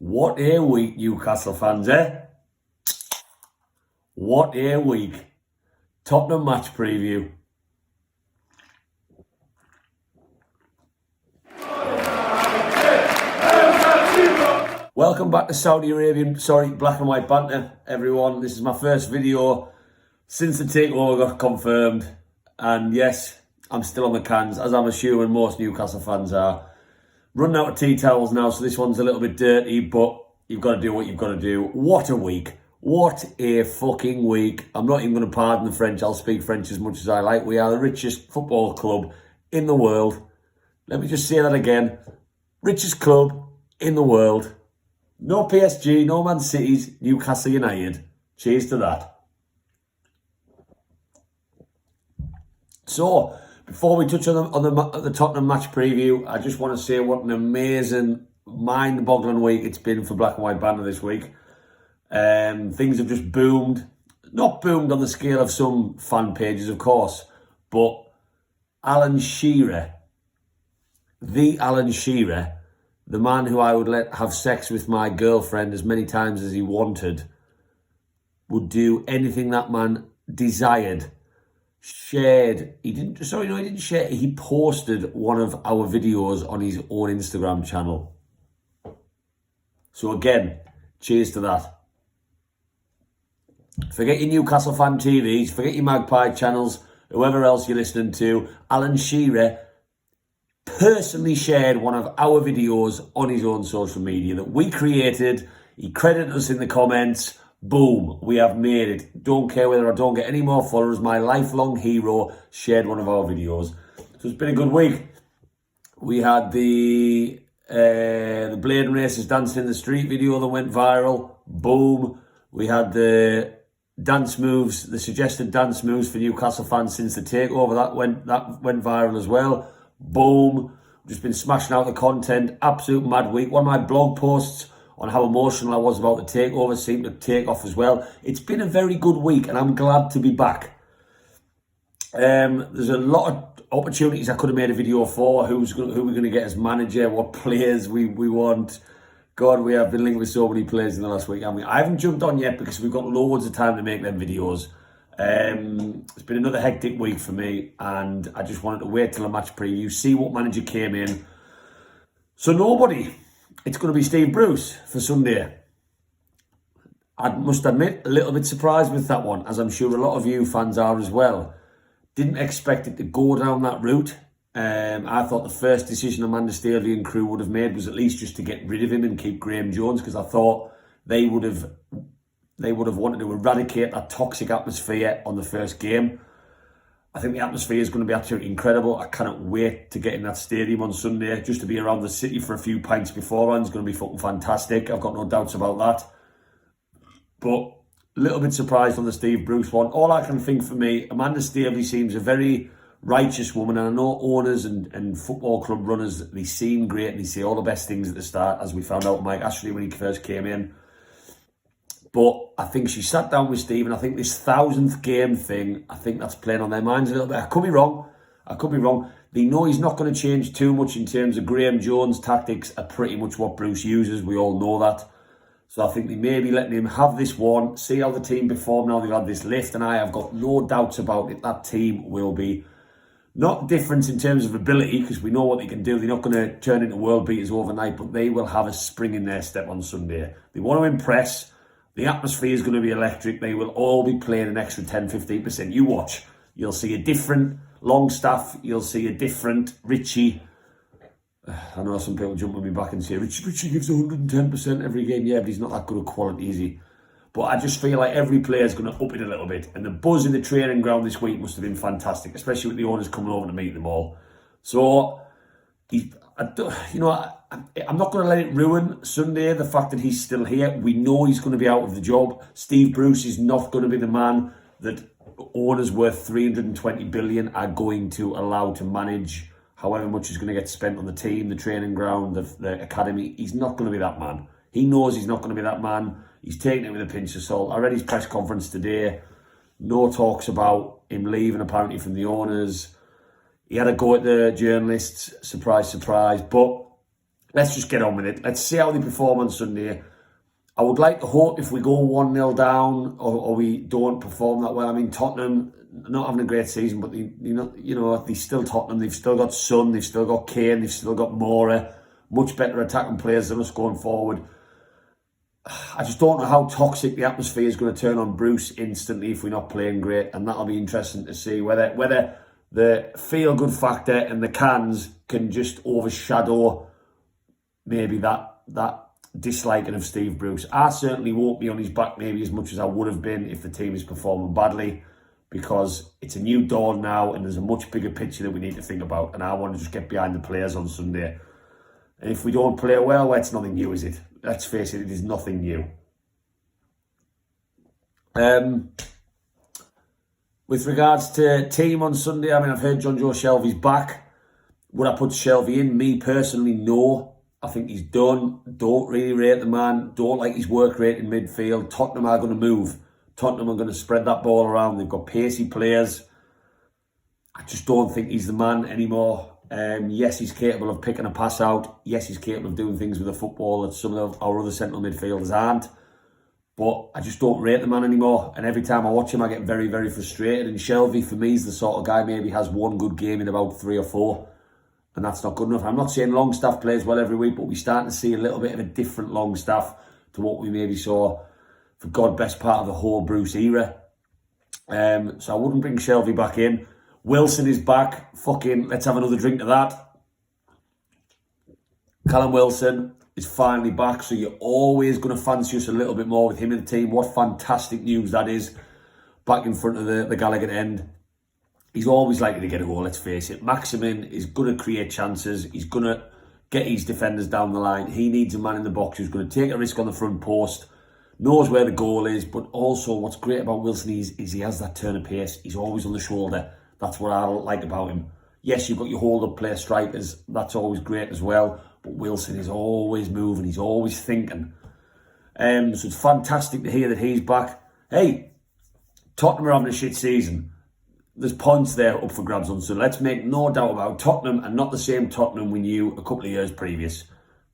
What a week, Newcastle fans, eh? What a week. Tottenham match preview. Welcome back to Saudi Arabian, black and white banter, everyone. This is my first video since the takeover got confirmed. And yes, I'm still on the cans, as I'm assuming most Newcastle fans are. Running out of tea towels now, so this one's a little bit dirty, but you've got to do what you've got to do. What a week. What a fucking week. I'm not even going to pardon the French. I'll speak French as much as I like. We are the richest football club in the world. Let me just say that again. Richest club in the world. No PSG, no Man Cities, Newcastle United. Cheers to that. So, before we touch on the Tottenham match preview, I just want to say what an amazing, mind-boggling week it's been for Black and White Banter this week. Things have just boomed. Not boomed on the scale of some fan pages, of course, but Alan Shearer, the Alan Shearer, the man who I would let have sex with my girlfriend as many times as he wanted, would do anything that man desired. He posted one of our videos on his own Instagram channel. So again, cheers to that. Forget your Newcastle fan TVs, forget your Magpie channels, whoever else you're listening to. Alan Shearer personally shared one of our videos on his own social media that we created. He credited us in the comments. Boom, we have made it. Don't care whether I don't get any more followers. My lifelong hero shared one of our videos. So it's been a good week. We had the Blade Racers dancing in the street video that went viral. Boom. We had the dance moves, the suggested dance moves for Newcastle fans since the takeover. That went viral as well. Boom. Just been smashing out the content. Absolute mad week. One of my blog posts on how emotional I was about the takeover seemed to take off as well. It's been a very good week and I'm glad to be back. There's a lot of opportunities I could have made a video for. Who we're going to get as manager, what players we want. God, we have been linked with so many players in the last week. I haven't jumped on yet because we've got loads of time to make them videos. It's been another hectic week for me and I just wanted to wait till the match preview, see what manager came in. So nobody. It's going to be Steve Bruce for Sunday. I must admit, a little bit surprised with that one, as I'm sure a lot of you fans are as well. Didn't expect it to go down that route. I thought the first decision Amanda Staley and crew would have made was at least just to get rid of him and keep Graham Jones, because I thought they would have wanted to eradicate that toxic atmosphere on the first game. I think the atmosphere is going to be absolutely incredible. I cannot wait to get in that stadium on Sunday. Just to be around the city for a few pints beforehand is going to be fucking fantastic. I've got no doubts about that. But a little bit surprised on the Steve Bruce one. All I can think for me, Amanda Staley seems a very righteous woman. And I know owners and football club runners, they seem great and they say all the best things at the start, as we found out with Mike Ashley when he first came in. But I think she sat down with Steve, and I think this 1000th game thing, I think that's playing on their minds a little bit. I could be wrong. They know he's not going to change too much in terms of Graham Jones' tactics are pretty much what Bruce uses. We all know that. So I think they may be letting him have this one, see how the team perform now they've had this lift. And I have got no doubts about it. That team will be not different in terms of ability, because we know what they can do. They're not going to turn into world beaters overnight, but they will have a spring in their step on Sunday. They want to impress. The atmosphere is going to be electric. They will all be playing an extra 10-15%. You watch. You'll see a different Longstaff. You'll see a different Richie. I know some people jump on me back and say, Richie gives 110% every game. Yeah, but he's not that good a quality, is he? But I just feel like every player is going to up it a little bit. And the buzz in the training ground this week must have been fantastic, especially with the owners coming over to meet them all. So, I'm not going to let it ruin Sunday, the fact that he's still here. We know he's going to be out of the job. Steve Bruce is not going to be the man that owners worth 320 billion are going to allow to manage however much is going to get spent on the team, the training ground, the academy. He's not going to be that man. He knows he's not going to be that man. He's taking it with a pinch of salt. I read his press conference today. No talks about him leaving, apparently, from the owners. He had a go at the journalists, surprise, surprise. But let's just get on with it. Let's see how they perform on Sunday. I would like to hope if we go 1-0 down or we don't perform that well. I mean, Tottenham not having a great season, but they're still Tottenham. They've still got Son, they've still got Kane, they've still got Mora, much better attacking players than us going forward. I just don't know how toxic the atmosphere is going to turn on Bruce instantly if we're not playing great, and that'll be interesting to see whether the feel-good factor and the cans can just overshadow maybe that disliking of Steve Bruce. I certainly won't be on his back maybe as much as I would have been if the team is performing badly, because it's a new dawn now and there's a much bigger picture that we need to think about, and I want to just get behind the players on Sunday. And if we don't play well, it's nothing new, is it? Let's face it, it is nothing new. With regards to team on Sunday, I mean, I've heard John Joe Shelvey's back. Would I put Shelvey in? Me personally, no. I think he's done. Don't really rate the man. Don't like his work rate in midfield. Tottenham are going to move. Tottenham are going to spread that ball around. They've got pacey players. I just don't think he's the man anymore. Yes, he's capable of picking a pass out. Yes, he's capable of doing things with the football that some of our other central midfielders aren't. But I just don't rate the man anymore. And every time I watch him, I get very, very frustrated. And Shelvey, for me, is the sort of guy maybe has one good game in about 3 or 4. And that's not good enough. I'm not saying Longstaff plays well every week, but we're starting to see a little bit of a different Longstaff to what we maybe saw for God best part of the whole Bruce era. So I wouldn't bring Shelvey back in. Wilson is back. Fucking, let's have another drink to that. Callum Wilson is finally back, so you're always going to fancy us a little bit more with him in the team. What fantastic news that is. Back in front of the Gallagher end. He's always likely to get a goal, let's face it. Maximin is going to create chances. He's going to get his defenders down the line. He needs a man in the box who's going to take a risk on the front post, knows where the goal is, but also what's great about Wilson is he has that turn of pace. He's always on the shoulder. That's what I like about him. Yes, you've got your hold-up player strikers. That's always great as well. But Wilson is always moving. He's always thinking. So it's fantastic to hear that he's back. Hey, Tottenham are having a shit season. There's points there up for grabs on. So let's make no doubt about it. Tottenham are not the same Tottenham we knew a couple of years previous.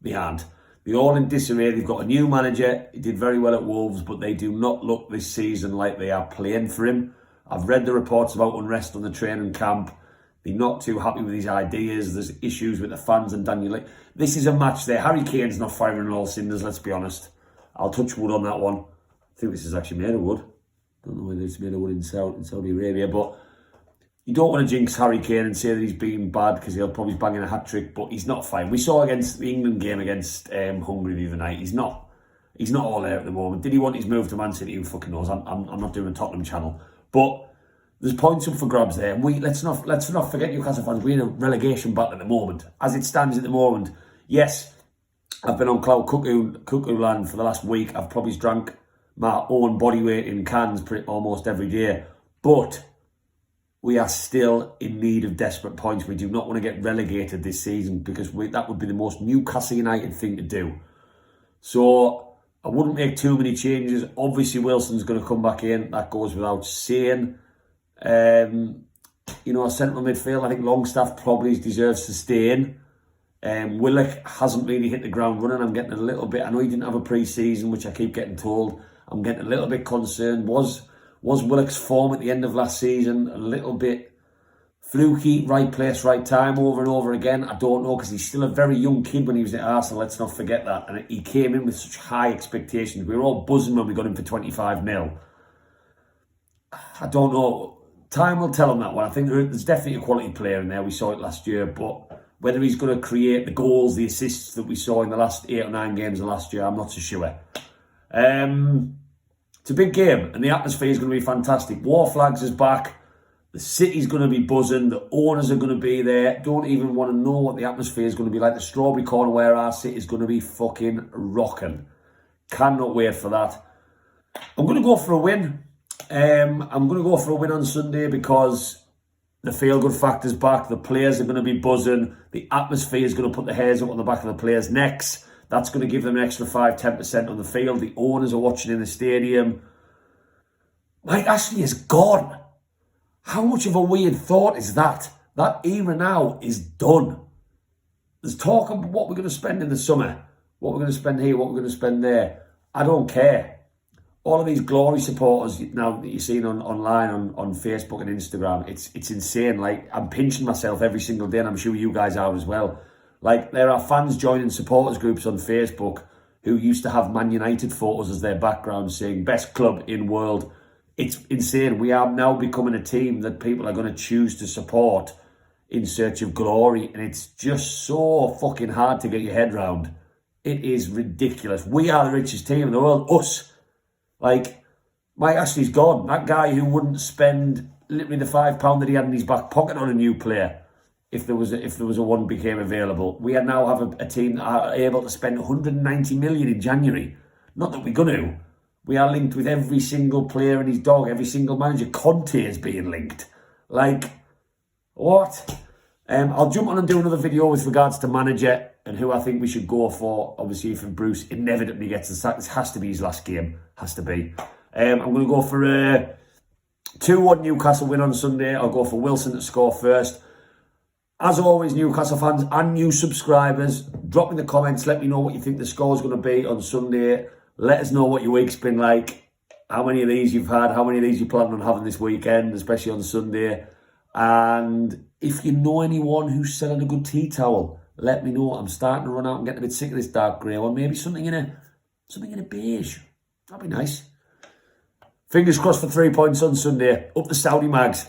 They aren't. They're all in disarray. They've got a new manager. He did very well at Wolves, but they do not look this season like they are playing for him. I've read the reports about unrest on the training camp. They're not too happy with his ideas. There's issues with the fans and Daniel. This is a match there. Harry Kane's not firing on all cylinders, let's be honest. I'll touch wood on that one. I think this is actually made of wood. Don't know whether it's made of wood in Saudi Arabia, but you don't want to jinx Harry Kane and say that he's been bad because he'll probably bang in a hat-trick, but he's not fine. We saw against the England game against Hungary the other night. He's not all there at the moment. Did he want his move to Man City? Who fucking knows? I'm not doing a Tottenham channel. But there's points up for grabs there. And let's not forget, Newcastle fans, we're in a relegation battle at the moment. As it stands at the moment, yes, I've been on cloud cuckoo land for the last week. I've probably drank my own body weight in cans almost every day. But we are still in need of desperate points. We do not want to get relegated this season because that would be the most Newcastle United thing to do. So I wouldn't make too many changes. Obviously, Wilson's going to come back in. That goes without saying. Central midfield, I think Longstaff probably deserves to stay in. Willock hasn't really hit the ground running. I'm getting a little bit, I know he didn't have a pre-season, which I keep getting told. I'm getting a little bit concerned. Was Willock's form at the end of last season a little bit fluky, right place, right time over and over again? I don't know, because he's still a very young kid when he was at Arsenal, let's not forget that. And he came in with such high expectations. We were all buzzing when we got him for 25 mil. I don't know. Time will tell him that one. I think there's definitely a quality player in there. We saw it last year, but whether he's going to create the goals, the assists that we saw in the last 8 or 9 games of last year, I'm not so sure. It's a big game, and the atmosphere is going to be fantastic. War Flags is back. The city's going to be buzzing. The owners are going to be there. Don't even want to know what the atmosphere is going to be like. The Strawberry Corner where our city is going to be fucking rocking. Cannot wait for that. I'm going to go for a win. I'm going to go for a win on Sunday because the feel-good factor's back. The players are going to be buzzing. The atmosphere is going to put the hairs up on the back of the players' necks. That's going to give them an extra 5-10% on the field. The owners are watching in the stadium. Mike Ashley is gone. How much of a weird thought is that? That era now is done. there's talk of what we're going to spend in the summer, what we're going to spend here, what we're going to spend there. I don't care. All of these glory supporters now that you're seeing online on Facebook and Instagram, it's insane. Like, I'm pinching myself every single day, and I'm sure you guys are as well. Like, there are fans joining supporters groups on Facebook who used to have Man United photos as their background, saying best club in world. It's insane. We are now becoming a team that people are going to choose to support in search of glory, and it's just so fucking hard to get your head round. It is ridiculous. We are the richest team in the world. Us. Like, Mike Ashley's gone. That guy who wouldn't spend literally the £5 that he had in his back pocket on a new player if there was a one became available. We now have a team that are able to spend 190 million in January. Not that we're going to. We are linked with every single player and his dog, every single manager. Conte is being linked. Like, what? I'll jump on and do another video with regards to manager and who I think we should go for. Obviously, if Bruce inevitably gets the sack, this has to be his last game. Has to be. I'm going to go for a 2-1 Newcastle win on Sunday. I'll go for Wilson to score first. As always, Newcastle fans and new subscribers, drop in the comments. Let me know what you think the score is going to be on Sunday. Let us know what your week's been like. How many of these you've had. How many of these you plan on having this weekend, especially on Sunday. And if you know anyone who's selling a good tea towel, let me know. I'm starting to run out and getting a bit sick of this dark grey one. Maybe something in a beige. That'd be nice. Fingers crossed for 3 points on Sunday. Up the Saudi Mags.